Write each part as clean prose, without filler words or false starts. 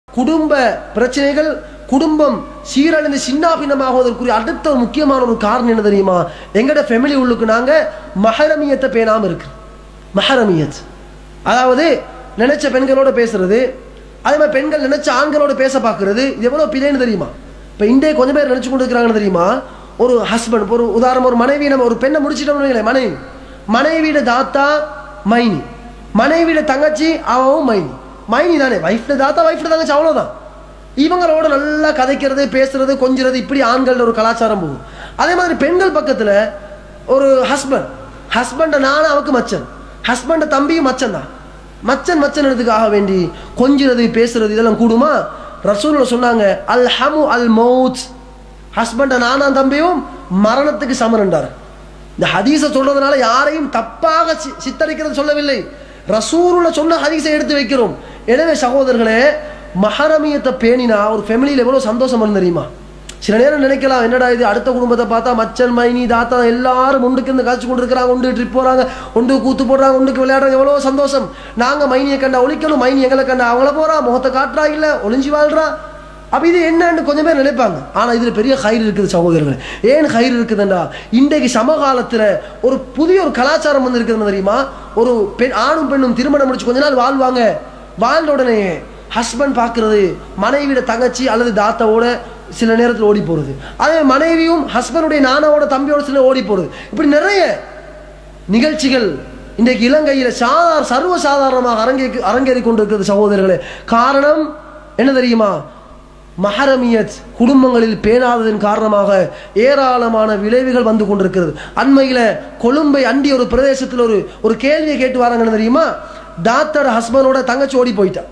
குடும்ப பிரச்சனைகள், குடும்பம் சீரழிந்து சின்னாபின்னமாகுவதற்குரிய அடுத்த ஒரு முக்கியமான ஒரு காரணம் என்ன தெரியுமா? எங்கட ஃபேமிலி உள்ளுக்கு நாங்க மஹரமியத்தை பேணாம இருக்கு. மஹரமியத் அதாவது நினைச்ச பெண்களோட பேசுறது, அதே மாதிரி பெண்கள் நினைச்ச ஆண்களோட பேச பார்க்கறது, இது எவ்வளவு பிழைன்னு தெரியுமா? இப்போ இன்றைய கொஞ்சம் பேர் நினைச்சு கொண்டு இருக்கிறாங்கன்னு தெரியுமா? ஒரு ஹஸ்பண்ட், ஒரு உதாரணம், ஒரு மனைவி, நம்ம ஒரு பெண்ணை முடிச்சிட்டோம்னு மனைவியோட தாத்தா மைனி, மனைவியோட தங்கச்சி அவவும் மைனி, மைனி தானே, வைஃப்ல தாத்தா வைஃப்ல தங்கச்சி, அவ்வளோதான். இவங்களோட நல்லா கதைக்கிறது, பேசுறது, கொஞ்சிறது, இப்படி ஆண்கள் ஒரு கலாச்சாரம் போகும். அதே மாதிரி பெண்கள் பக்கத்தில் ஒரு ஹஸ்பண்ட் நானும் அவக்கு மச்சன், ஹஸ்பண்ட தம்பியும் மச்சன் தான், மச்சன்றதுக்காக வேண்டி கொஞ்சிறது பேசுறது இதெல்லாம் கூடுமா? ரசூலுல்லாஹ் சொன்னாங்க, அல் ஹமு அல் மௌத், ஹஸ்பண்ட நானும் தம்பியும் மரணத்துக்கு சமன்றார். இந்த ஹதீஸை சொல்றதுனால யாரையும் தப்பாக சித்தரிக்கிறது சொல்லவில்லை, ரசூலுல்லாஹ் சொன்ன ஹதீஸை எடுத்து வைக்கிறோம். எனவே சகோதரர்களே, மஹரமியத்தை பேணினா ஒரு ஃபேமிலியில் எவ்வளோ சந்தோஷம் வரும் தெரியுமா? சில நேரம் நினைக்கலாம், என்னடா இது, அடுத்த குடும்பத்தை பார்த்தா மச்சன் மைனி தாத்தா எல்லாரும் ஒன்றுக்கு இருந்து காய்ச்சி கொண்டு இருக்கிறாங்க, ஒன்று ட்ரிப் போகிறாங்க, ஒன்று கூத்து போடுறாங்க, ஒன்றுக்கு விளையாடுறாங்க, எவ்வளோ சந்தோஷம். நாங்கள் மைனியை கண்டா ஒழிக்கணும், மைனி எங்களை கண்டா அவங்கள போகிறா, முகத்தை காட்டுறா, இல்லை ஒளிஞ்சி வாழ்றா. அப்போ இது என்னன்னு கொஞ்சம் பேர் நினைப்பாங்க. ஆனால் இதில் பெரிய கயிறு இருக்குது சகோதரர்கள். ஏன் கயிறு இருக்குதுண்டா, இன்றைக்கு சமகாலத்தில் ஒரு புதிய ஒரு கலாச்சாரம் வந்து இருக்குதுன்னு தெரியுமா? ஒரு ஆணும் பெண்ணும் திருமணம் முடிச்சு கொஞ்ச நாள் வாழ்வாங்க, வாழ்ந்த உடனே ஹஸ்பண்ட் பார்க்கறது மனைவியோட தங்கச்சி அல்லது தாத்தாவோட சில நேரத்தில் ஓடி போகிறது, அதே மனைவியும் ஹஸ்பண்டுடைய நானாவோட தம்பியோட சில ஓடி போகிறது. இப்படி நிறைய நிகழ்ச்சிகள் இன்றைக்கு இலங்கையில் சர்வசாதாரணமாக அரங்கேறி கொண்டிருக்கிறது சகோதரர்களே. காரணம் என்ன தெரியுமா? மஹரமியத் குடும்பங்களில் பேணாததன் காரணமாக ஏராளமான விளைவுகள் வந்து கொண்டிருக்கிறது. அண்மையில் கொழும்பை அண்டி ஒரு பிரதேசத்தில் ஒரு கேள்வியை கேட்டு வராங்கன்னு தெரியுமா? தாத்தர் ஹஸ்பண்டோட தங்கச்சி ஓடி போயிட்டா,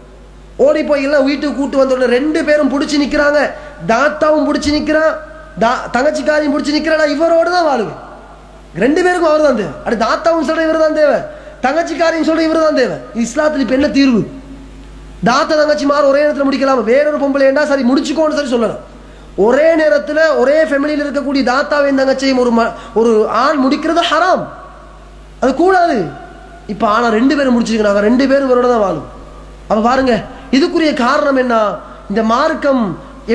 ஓடி போய் எல்லாம் வீட்டுக்கு கூட்டு வந்த ரெண்டு பேரும் பிடிச்சி நிற்கிறாங்க, தாத்தாவும் பிடிச்சி நிற்கிறான், தங்கச்சிக்காரையும் பிடிச்சி நிற்கிறான். இவரோடு தான் வாழுவேன், ரெண்டு பேருக்கும் அவர் தான் தேவை. அப்படி தாத்தாவும் சொல்ற இவர் தான் தேவை, தங்கச்சிக்காரையும் சொல்ற இவர் தான் தேவை. இஸ்லாத்தில் இப்போ என்ன தீர்வு? தாத்தா தங்கச்சி மாறு ஒரே நேரத்தில் முடிக்கலாம், வேறொரு பொம்பளை ஏண்டா சரி முடிச்சுக்கோன்னு சரி சொல்லலாம். ஒரே நேரத்தில் ஒரே ஃபேமிலியில் இருக்கக்கூடிய தாத்தாவையும் தங்கச்சியும் ஒரு ஆண் முடிக்கிறது ஹராம், அது கூடாது. இப்போ ஆனால் ரெண்டு பேரும் முடிச்சிருக்கிறாங்க, ரெண்டு பேரும் இவரோட தான் வாழும். அப்போ பாருங்க, இதுக்குரிய காரணம் என்ன? இந்த மார்க்கம்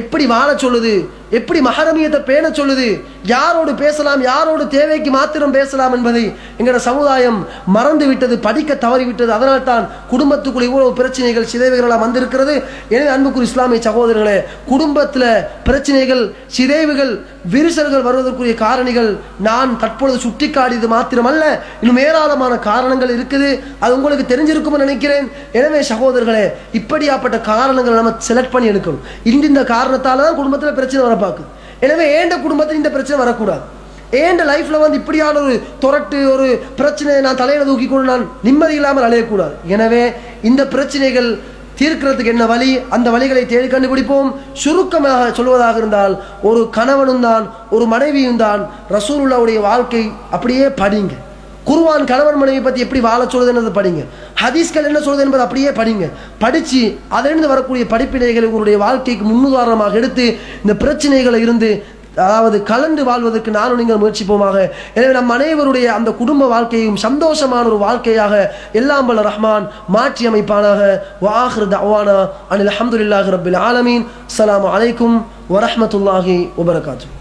எப்படி வாழ சொல்லுது, எப்படி மஹரமியத்தை பேண சொல்லுது, யாரோடு பேசலாம், யாரோடு தேவைக்கு மாத்திரம் பேசலாம் என்பதை எங்களோட சமுதாயம் மறந்து விட்டது, படிக்க தவறிவிட்டது. அதனால் தான் குடும்பத்துக்குள்ள இவ்வளவு பிரச்சனைகள் சிதைவுகளாக வந்திருக்கிறது. எனவே அன்புக்குரிய இஸ்லாமிய சகோதரர்களே, குடும்பத்தில் பிரச்சனைகள், சிதைவுகள், விரிசல்கள் வருவதற்குரிய காரணிகள் நான் தற்பொழுது சுட்டிக்காட்டியது மாத்திரமல்ல, இன்னும் ஏராளமான காரணங்கள் இருக்குது. அது உங்களுக்கு தெரிஞ்சிருக்கும்னு நினைக்கிறேன். எனவே சகோதரர்களே, இப்படியாப்பட்ட காரணங்களை நம்ம செலக்ட் பண்ணி எடுக்கணும். இந்த காரணத்தால தான் குடும்பத்தில் பிரச்சனை வர பார்க்குது. எனவே ஏண்ட குடும்பத்தில் இந்த பிரச்சனை வரக்கூடாது, ஏண்ட லைஃப்ல வந்து இப்படியான ஒரு தொரட்டு ஒரு பிரச்சனையை நான் தலையில தூக்கி கொண்டு நான் நிம்மதி இல்லாமல் அலையக்கூடாது. எனவே இந்த பிரச்சனைகள் தீர்க்கிறதுக்கு என்ன வழி, அந்த வழிகளை தேடி கண்டுபிடிப்போம். சுருக்கமாக சொல்வதாக இருந்தால், ஒரு கணவனும் தான் ஒரு மனைவியும் தான் ரசூலுல்லாஹ்வுடைய வாழ்க்கை அப்படியே படிங்க. குர்ஆன் கணவன் மனைவி பற்றி எப்படி வாழ சொல்லுது என்பதை படிங்க, ஹதீஸ்கள் என்ன சொல்லுது என்பதை அப்படியே படிங்க. படித்து அதிலிருந்து வரக்கூடிய படிப்பினைகளை உங்களுடைய வாழ்க்கைக்கு முன்னுதாரணமாக எடுத்து இந்த பிரச்சனைகளை இருந்து அதாவது கலந்து வாழ்வதற்கு நானும் நீங்கள் முயற்சிப்போமாக. எனவே நம் அனைவருடைய அந்த குடும்ப வாழ்க்கையும் சந்தோஷமான ஒரு வாழ்க்கையாக எல்லாம் வல்ல ரஹ்மான் மாற்றி அமைப்பானாக. வஆகிரு தஅவானா அனில் ஹம்துலில்லாஹி ரப்பில் ஆலமீன். அஸ்ஸலாமு அலைக்கும் வரஹ்மத்துல்லாஹி வபரகாத்துஹு.